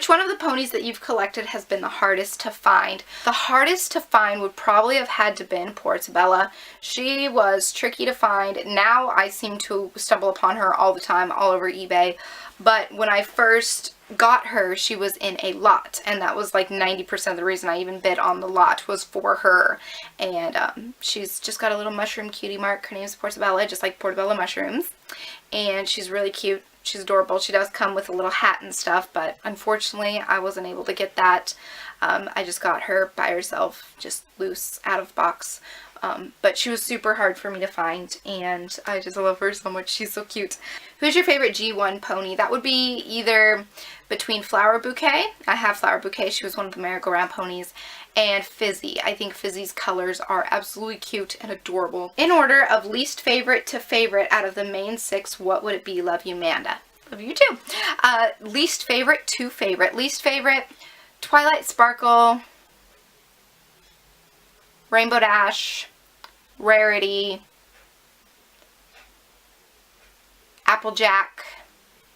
Which one of the ponies that you've collected has been the hardest to find? The hardest to find would probably have had to been Portobello. She was tricky to find. Now I seem to stumble upon her all the time, all over eBay. But when I first got her, she was in a lot, and that was like 90% of the reason I even bid on the lot was for her. And she's just got a little mushroom cutie mark. Her name is Portobello, just like Portobello mushrooms, and she's really cute. She's adorable. She does come with a little hat and stuff, but unfortunately I wasn't able to get that. I just got her by herself, just loose, out of box. But she was super hard for me to find, and I just love her so much. She's so cute. Who's your favorite G1 pony? That would be either between Flower Bouquet. I have Flower Bouquet. She was one of the merry-go-round ponies. And Fizzy. I think Fizzy's colors are absolutely cute and adorable. In order of least favorite to favorite out of the main 6, what would it be? Love you, Manda. Love you too. Least favorite to favorite. Least favorite, Twilight Sparkle, Rainbow Dash, Rarity, Applejack,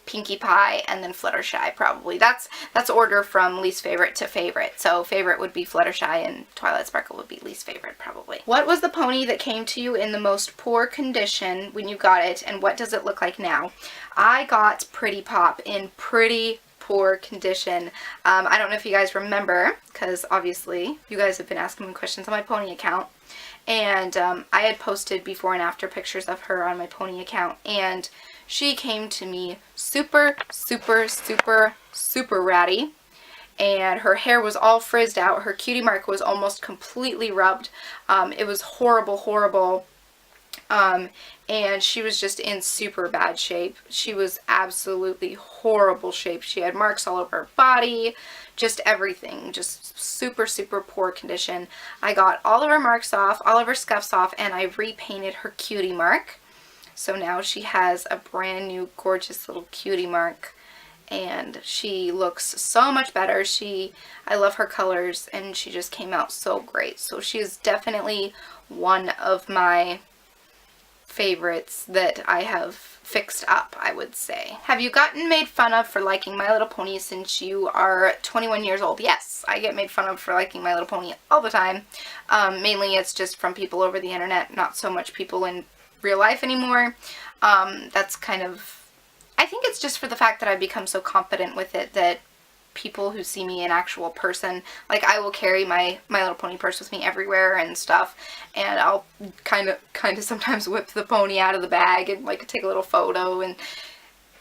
Pinkie Pie, and then Fluttershy probably. That's order from least favorite to favorite. So favorite would be Fluttershy and Twilight Sparkle would be least favorite probably. What was the pony that came to you in the most poor condition when you got it, and what does it look like now? I got Pretty Pop in pretty poor condition. I don't know if you guys remember, because obviously you guys have been asking me questions on my pony account. And I had posted before and after pictures of her on my pony account, and she came to me super, super, super, super ratty, and her hair was all frizzed out. Her cutie mark was almost completely rubbed. It was horrible, horrible. And she was just in super bad shape. She was absolutely horrible shape. She had marks all over her body, just everything, just super, super poor condition. I got all of her marks off, all of her scuffs off, and I repainted her cutie mark. So now she has a brand new gorgeous little cutie mark, and she looks so much better. I love her colors, and she just came out so great. So she is definitely one of my favorites that I have fixed up, I would say. Have you gotten made fun of for liking My Little Pony since you are 21 years old? Yes, I get made fun of for liking My Little Pony all the time. Mainly it's just from people over the internet, not so much people in real life anymore. That's kind of, I think it's just for the fact that I've become so confident with it that people who see me in actual person, like I will carry my Little Pony purse with me everywhere and stuff, and I'll kind of sometimes whip the pony out of the bag and like take a little photo, and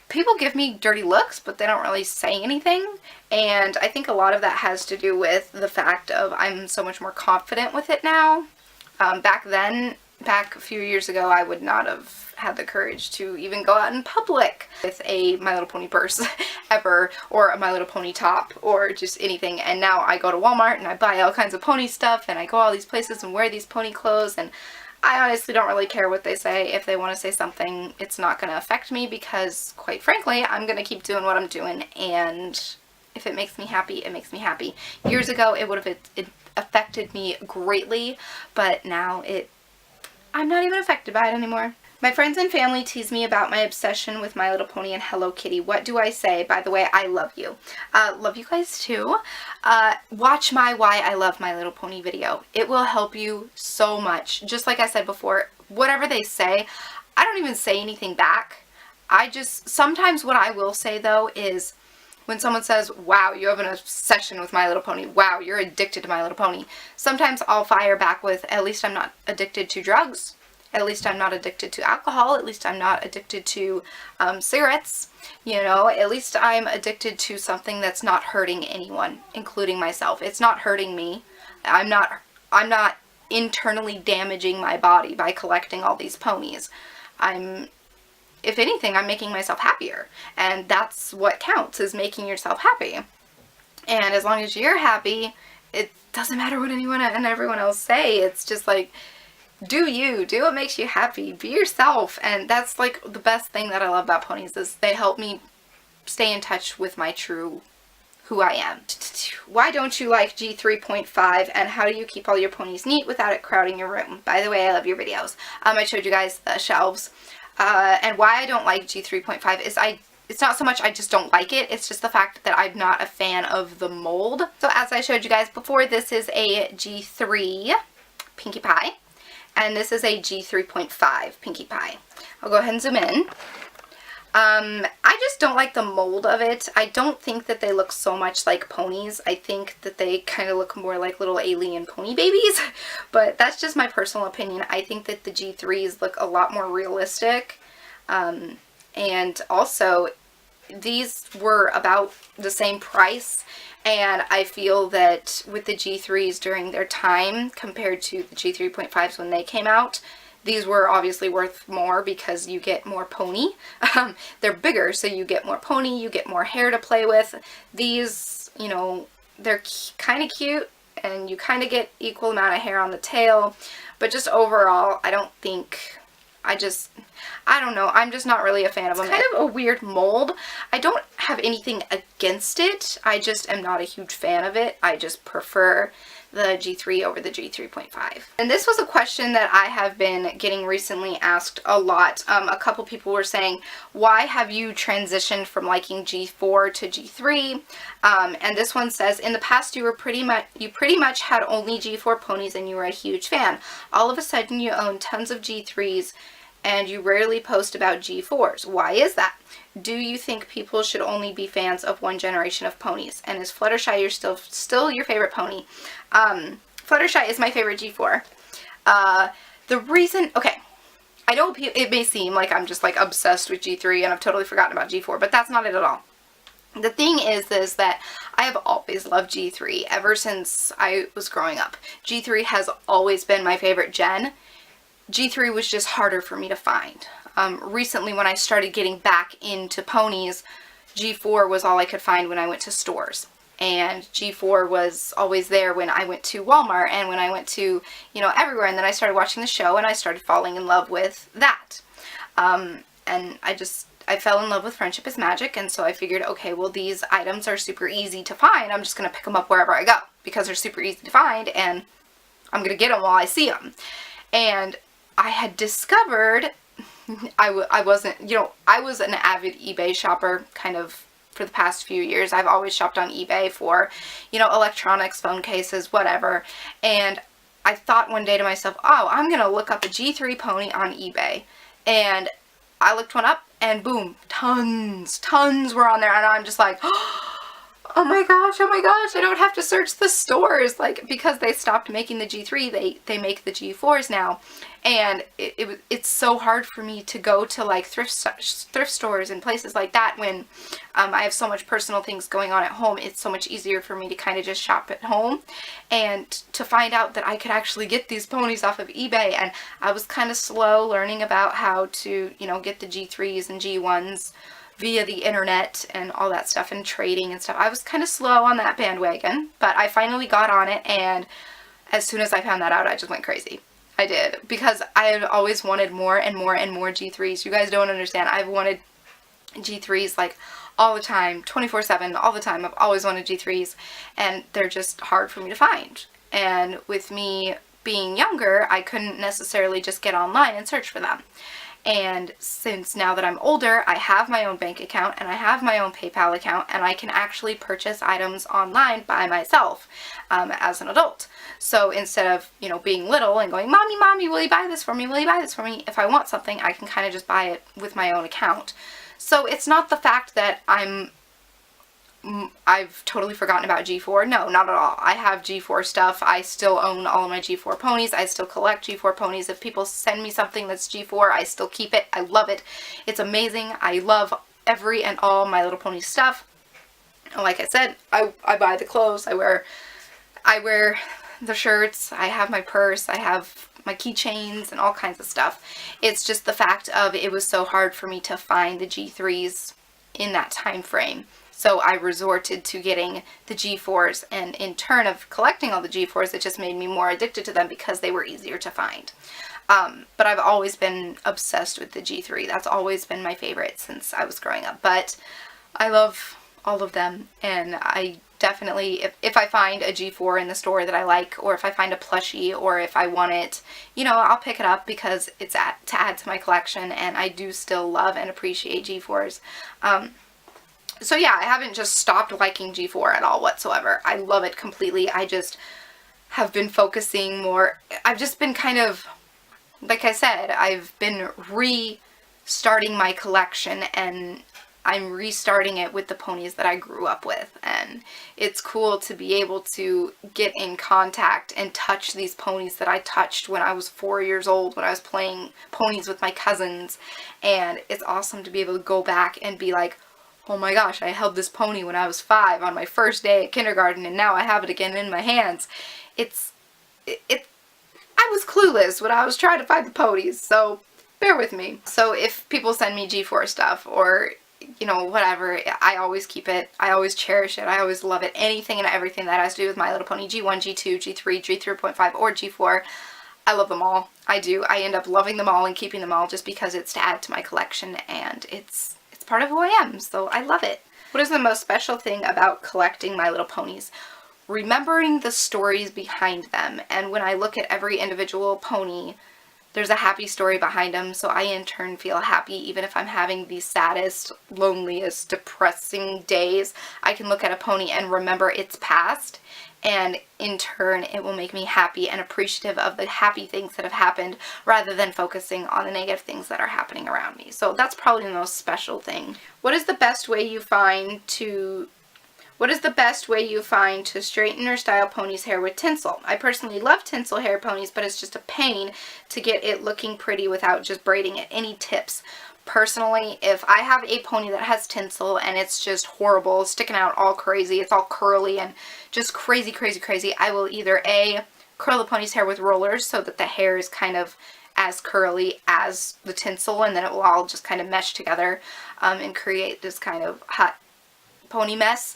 people give me dirty looks, but they don't really say anything. And I think a lot of that has to do with the fact of I'm so much more confident with it now. Back a few years ago, I would not have had the courage to even go out in public with a My Little Pony purse ever, or a My Little Pony top, or just anything. And now I go to Walmart and I buy all kinds of pony stuff, and I go all these places and wear these pony clothes, and I honestly don't really care what they say. If they want to say something, it's not going to affect me, because quite frankly, I'm going to keep doing what I'm doing, and if it makes me happy, it makes me happy. Years ago, it would have affected me greatly, but now I'm not even affected by it anymore. My friends and family tease me about my obsession with My Little Pony and Hello Kitty. What do I say? By the way, I love you. Love you guys too. Watch my Why I Love My Little Pony video. It will help you so much. Just like I said before, whatever they say, I don't even say anything back. Sometimes what I will say though is, when someone says, wow, you have an obsession with My Little Pony, wow, you're addicted to My Little Pony, sometimes I'll fire back with, at least I'm not addicted to drugs. At least I'm not addicted to alcohol. At least I'm not addicted to cigarettes. You know, at least I'm addicted to something that's not hurting anyone, including myself. It's not hurting me. I'm not internally damaging my body by collecting all these ponies. If anything, I'm making myself happier. And that's what counts, is making yourself happy. And as long as you're happy, it doesn't matter what anyone and everyone else say. It's just like, do you, do what makes you happy, be yourself. And that's like the best thing that I love about ponies, is they help me stay in touch with my true who I am. Why don't you like G3.5, and how do you keep all your ponies neat without it crowding your room? By the way, I love your videos. I showed you guys the shelves. And why I don't like G3.5 is it's not so much I just don't like it, it's just the fact that I'm not a fan of the mold. So as I showed you guys before, this is a G3 Pinkie Pie, and this is a G3.5 Pinkie Pie. I'll go ahead and zoom in. I just don't like the mold of it. I don't think that they look so much like ponies. I think that they kind of look more like little alien pony babies, but that's just my personal opinion. I think that the G3s look a lot more realistic, and also these were about the same price, and I feel that with the G3s during their time compared to the G3.5s when they came out, these were obviously worth more because you get more pony. They're bigger, so you get more pony, you get more hair to play with. These, you know, they're kind of cute, and you kind of get equal amount of hair on the tail, but just overall, I don't think, I don't know, I'm just not really a fan of them. It's kind of a weird mold. I don't have anything against it, I just am not a huge fan of it. I just prefer the G3 over the G3.5. And this was a question that I have been getting recently asked a lot. A couple people were saying, why have you transitioned from liking G4 to G3? And this one says, in the past you pretty much had only G4 ponies and you were a huge fan. All of a sudden you own tons of G3s and you rarely post about G4s. Why is that? Do you think people should only be fans of one generation of ponies? And is Fluttershy still your favorite pony? Fluttershy is my favorite G4. The reason, okay, I know it may seem like I'm just like obsessed with G3 and I've totally forgotten about G4, but that's not it at all. The thing is that I have always loved G3 ever since I was growing up. G3 has always been my favorite gen. G3 was just harder for me to find. Recently when I started getting back into ponies, G4 was all I could find when I went to stores. And G4 was always there when I went to Walmart and when I went to, you know, everywhere. And then I started watching the show and I started falling in love with that. And I fell in love with Friendship is Magic, and so I figured, okay, well, these items are super easy to find. I'm just going to pick them up wherever I go because they're super easy to find and I'm going to get them while I see them. And I had discovered, I wasn't, you know, I was an avid eBay shopper kind of for the past few years. I've always shopped on eBay for, you know, electronics, phone cases, whatever. And I thought one day to myself, oh, I'm going to look up a G3 pony on eBay. And I looked one up and boom, tons were on there. And I'm just like, oh my gosh, I don't have to search the stores, like, because they stopped making the G3, they make the G4s now, and it's so hard for me to go to, like, thrift stores and places like that when I have so much personal things going on at home. It's so much easier for me to kind of just shop at home, and to find out that I could actually get these ponies off of eBay, and I was kind of slow learning about how to, you know, get the G3s and G1s via the internet and all that stuff and trading and stuff. I was kind of slow on that bandwagon, but I finally got on it, and as soon as I found that out, I just went crazy. I did, because I had always wanted more and more and more G3s. You guys don't understand. I've wanted G3s like all the time, 24/7, all the time. I've always wanted G3s, and they're just hard for me to find. And with me being younger, I couldn't necessarily just get online and search for them. And since now that I'm older, I have my own bank account and I have my own PayPal account, and I can actually purchase items online by myself as an adult. So instead of, you know, being little and going, Mommy, will you buy this for me? Will you buy this for me? If I want something, I can kind of just buy it with my own account. So it's not the fact that I've totally forgotten about G4. No, not at all. I have G4 stuff. I still own all of my G4 ponies. I still collect G4 ponies. If people send me something that's G4, I still keep it. I love it. It's amazing. I love every and all My Little Pony stuff. And like I said, I buy the clothes. I wear the shirts. I have my purse. I have my keychains and all kinds of stuff. It's just the fact of it was so hard for me to find the G3s in that time frame. So I resorted to getting the G4s, and in turn of collecting all the G4s, it just made me more addicted to them because they were easier to find. But I've always been obsessed with the G3. That's always been my favorite since I was growing up. But I love all of them, and I definitely, if I find a G4 in the store that I like, or if I find a plushie, or if I want it, you know, I'll pick it up because it's to add to my collection, and I do still love and appreciate G4s. So yeah, I haven't just stopped liking G4 at all whatsoever. I love it completely. I just have been focusing more, I've just been kind of, like I said, I've been restarting my collection, and I'm restarting it with the ponies that I grew up with, and it's cool to be able to get in contact and touch these ponies that I touched when I was 4 years old, when I was playing ponies with my cousins, and it's awesome to be able to go back and be like, oh my gosh, I held this pony when I was 5 on my first day at kindergarten, and now I have it again in my hands. I was clueless when I was trying to find the ponies, so bear with me. So if people send me G4 stuff, or you know, whatever, I always keep it, I always cherish it, I always love it. Anything and everything that has to do with My Little Pony, G1, G2, G3, G3.5, or G4, I love them all. I do. I end up loving them all and keeping them all just because it's to add to my collection, and it's part of who I am, so I love it. What is the most special thing about collecting My Little Ponies? Remembering the stories behind them, and when I look at every individual pony, there's a happy story behind them, so I in turn feel happy. Even if I'm having the saddest, loneliest, depressing days, I can look at a pony and remember its past, and in turn it will make me happy and appreciative of the happy things that have happened, rather than focusing on the negative things that are happening around me. So that's probably the most special thing. What is the best way you find to straighten or style ponies' hair with tinsel? I personally love tinsel hair ponies, but it's just a pain to get it looking pretty without just braiding it. Any tips? Personally, if I have a pony that has tinsel and it's just horrible, sticking out all crazy, it's all curly and just crazy, crazy, crazy, I will either A, curl the pony's hair with rollers so that the hair is kind of as curly as the tinsel, and then it will all just kind of mesh together and create this kind of hot pony mess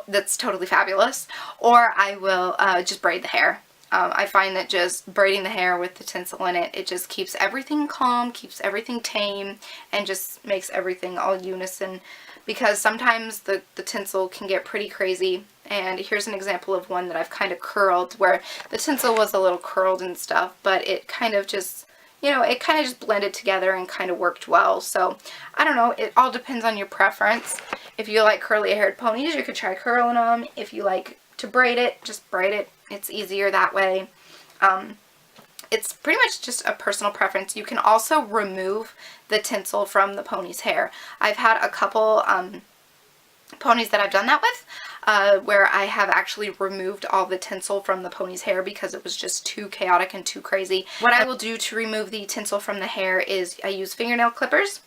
that's totally fabulous. Or I will just braid the hair. I find that just braiding the hair with the tinsel in it, it just keeps everything calm, keeps everything tame, and just makes everything all unison, because sometimes the tinsel can get pretty crazy. And here's an example of one that I've kind of curled, where the tinsel was a little curled and stuff, but it kind of just, you know, it kind of just blended together and kind of worked well. So I don't know, it all depends on your preference. If you like curly haired ponies, you could try curling them. If you like to braid it, just braid it. It's easier that way. It's pretty much just a personal preference. You can also remove the tinsel from the pony's hair. I've had a couple ponies that I've done that with, where I have actually removed all the tinsel from the pony's hair because it was just too chaotic and too crazy. What I will do to remove the tinsel from the hair is I use fingernail clippers,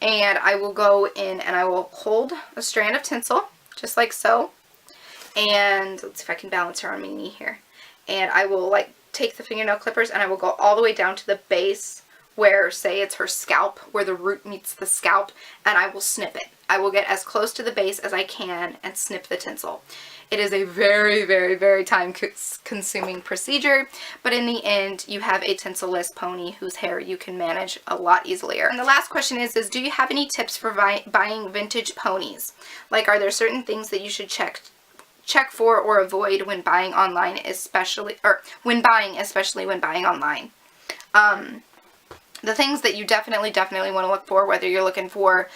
and I will go in and I will hold a strand of tinsel, just like so. And let's see if I can balance her on my knee here. And I will like take the fingernail clippers and I will go all the way down to the base where, say it's her scalp, where the root meets the scalp, and I will snip it. I will get as close to the base as I can and snip the tinsel. It is a very, very, very time-consuming procedure, but in the end, you have a tinsel-less pony whose hair you can manage a lot easier. And the last question is do you have any tips for buying vintage ponies? Like, are there certain things that you should check for or avoid when buying online, especially when buying online? The things that you definitely want to look for, whether you're looking for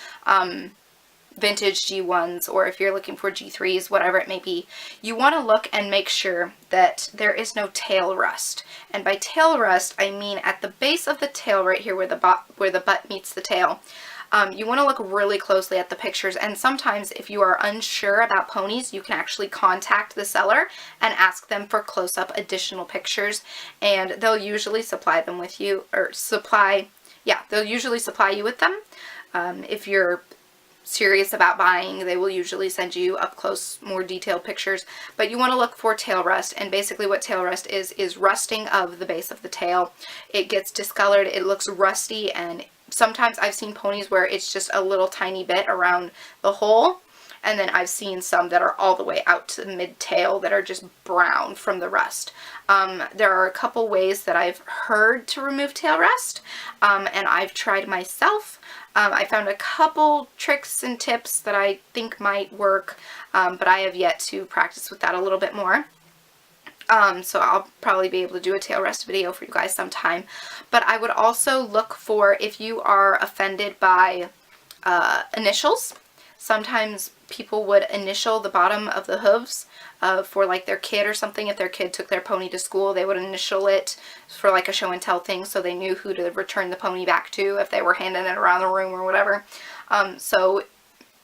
vintage G1s or if you're looking for G3s, whatever it may be, you want to look and make sure that there is no tail rust. And by tail rust, I mean at the base of the tail right here where the butt meets the tail. You want to look really closely at the pictures, and sometimes if you are unsure about ponies, you can actually contact the seller and ask them for close-up additional pictures, and they'll usually supply them with you, or they'll usually supply you with them. If you're serious about buying, they will usually send you up close, more detailed pictures, but you want to look for tail rust. And basically what tail rust is rusting of the base of the tail. It gets discolored, it looks rusty, and sometimes I've seen ponies where it's just a little tiny bit around the hole, And then I've seen some that are all the way out to the mid-tail that are just brown from the rust. There are a couple ways that I've heard to remove tail rust, and I've tried myself. I found a couple tricks and tips that I think might work, but I have yet to practice with that a little bit more. So I'll probably be able to do a tail rust video for you guys sometime. But I would also look for, if you are offended by initials, sometimes people would initial the bottom of the hooves for like their kid or something. If their kid took their pony to school, they would initial it for like a show and tell thing, so they knew who to return the pony back to if they were handing it around the room or whatever. So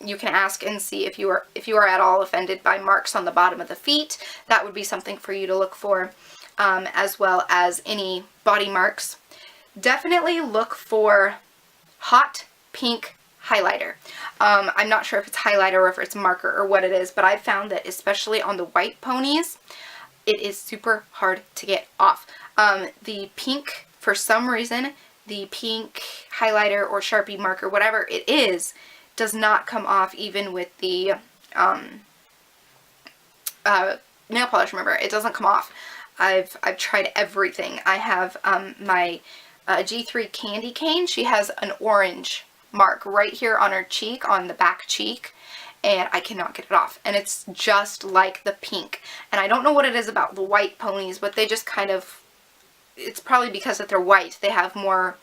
you can ask and see if you are at all offended by marks on the bottom of the feet. That would be something for you to look for, as well as any body marks. Definitely look for hot pink highlighter. I'm not sure if it's highlighter or if it's marker or what it is, but I've found that especially on the white ponies, it is super hard to get off. The pink, for some reason, the pink highlighter or Sharpie marker, whatever it is, does not come off even with the nail polish remover. It doesn't come off. I've tried everything. I have my G3 candy cane. She has an orange mark right here on her cheek, on the back cheek, and I cannot get it off. And it's just like the pink. And I don't know what it is about the white ponies, but they just kind of, it's probably because that they're white. They have more,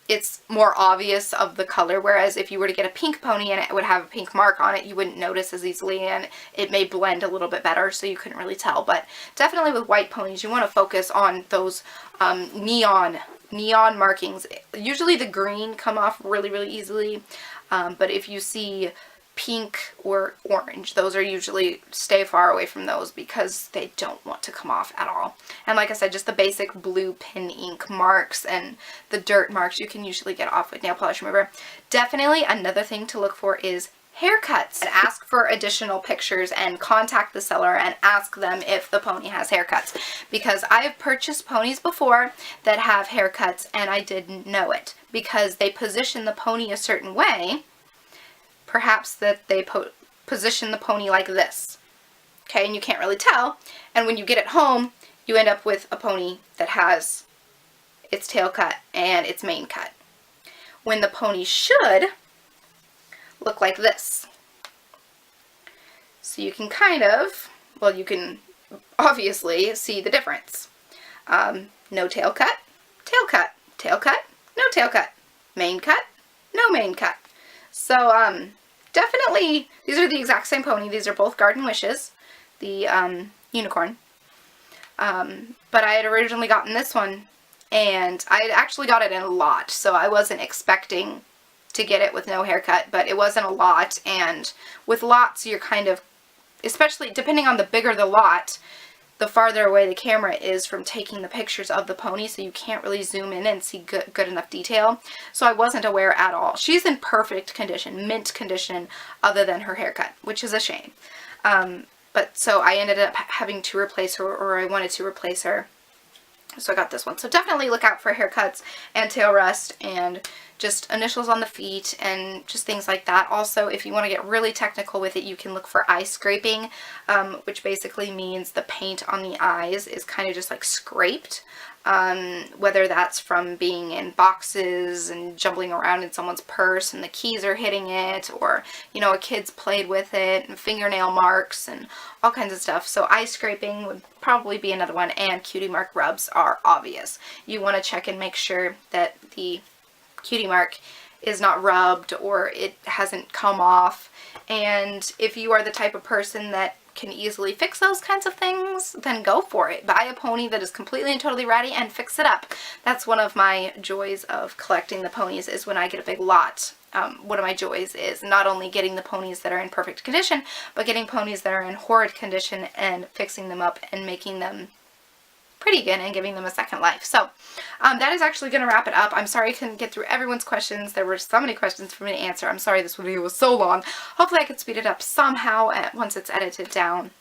it's more obvious of the color, whereas if you were to get a pink pony and it would have a pink mark on it, you wouldn't notice as easily, and it may blend a little bit better, so you couldn't really tell. But definitely with white ponies, you want to focus on those neon markings. Usually the green come off really, really easily, but if you see pink or orange, those are usually, stay far away from those because they don't want to come off at all. And like I said, just the basic blue pen ink marks and the dirt marks you can usually get off with nail polish remover. Definitely another thing to look for is haircuts. And ask for additional pictures and contact the seller and ask them if the pony has haircuts, because I have purchased ponies before that have haircuts and I didn't know it because they position the pony a certain way. Perhaps that they position the pony like this, okay, and you can't really tell, and when you get it home, you end up with a pony that has its tail cut and its mane cut, when the pony should look like this. So you can kind of, well, you can obviously see the difference. No tail cut, tail cut, tail cut, no tail cut, mane cut, no mane cut. So, definitely, these are the exact same pony. These are both Garden Wishes, the unicorn. But I had originally gotten this one, and I had actually got it in a lot, so I wasn't expecting to get it with no haircut, but it wasn't a lot, and with lots, you're kind of, especially depending on the bigger the lot, the farther away the camera is from taking the pictures of the pony, so you can't really zoom in and see good enough detail. So I wasn't aware at all. She's in perfect condition, mint condition, other than her haircut, which is a shame. But so I ended up having to replace her, or I wanted to replace her. So I got this one. So definitely look out for haircuts and tail rust and just initials on the feet and just things like that. Also, if you want to get really technical with it, you can look for eye scraping, which basically means the paint on the eyes is kind of just like scraped. Whether that's from being in boxes and jumbling around in someone's purse and the keys are hitting it, or, you know, a kid's played with it, and fingernail marks and all kinds of stuff. So eye scraping would probably be another one, and cutie mark rubs are obvious. You want to check and make sure that the cutie mark is not rubbed or it hasn't come off. And if you are the type of person that can easily fix those kinds of things, then go for it. Buy a pony that is completely and totally ratty and fix it up. That's one of my joys of collecting the ponies, is when I get a big lot. One of my joys is not only getting the ponies that are in perfect condition, but getting ponies that are in horrid condition and fixing them up and making them pretty again and giving them a second life. So that is actually going to wrap it up. I'm sorry I couldn't get through everyone's questions. There were so many questions for me to answer. I'm sorry this video was so long. Hopefully I could speed it up somehow once it's edited down.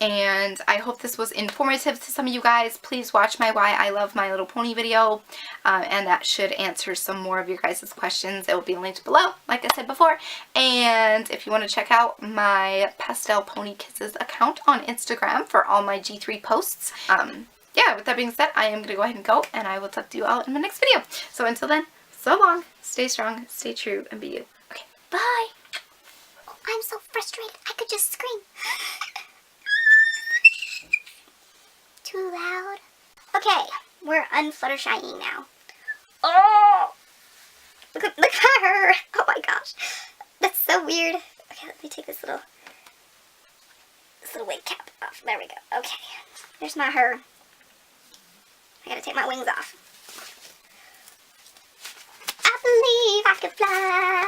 And I hope this was informative to some of you guys. Please watch my Why I Love My Little Pony video, and that should answer some more of your guys' questions. It will be linked below, like I said before. And if you want to check out my Pastel Pony Kisses account on Instagram for all my G3 posts. Yeah, with that being said, I am going to go ahead and go, and I will talk to you all in my next video. So until then, so long, stay strong, stay true, and be you. Okay, bye! Oh, I'm so frustrated, I could just scream. Too loud. Okay, we're unfluttershying now. Oh! Look at her! Oh my gosh. That's so weird. Okay, let me take this little wig cap off. There we go. Okay. There's my her. I gotta take my wings off. I believe I can fly.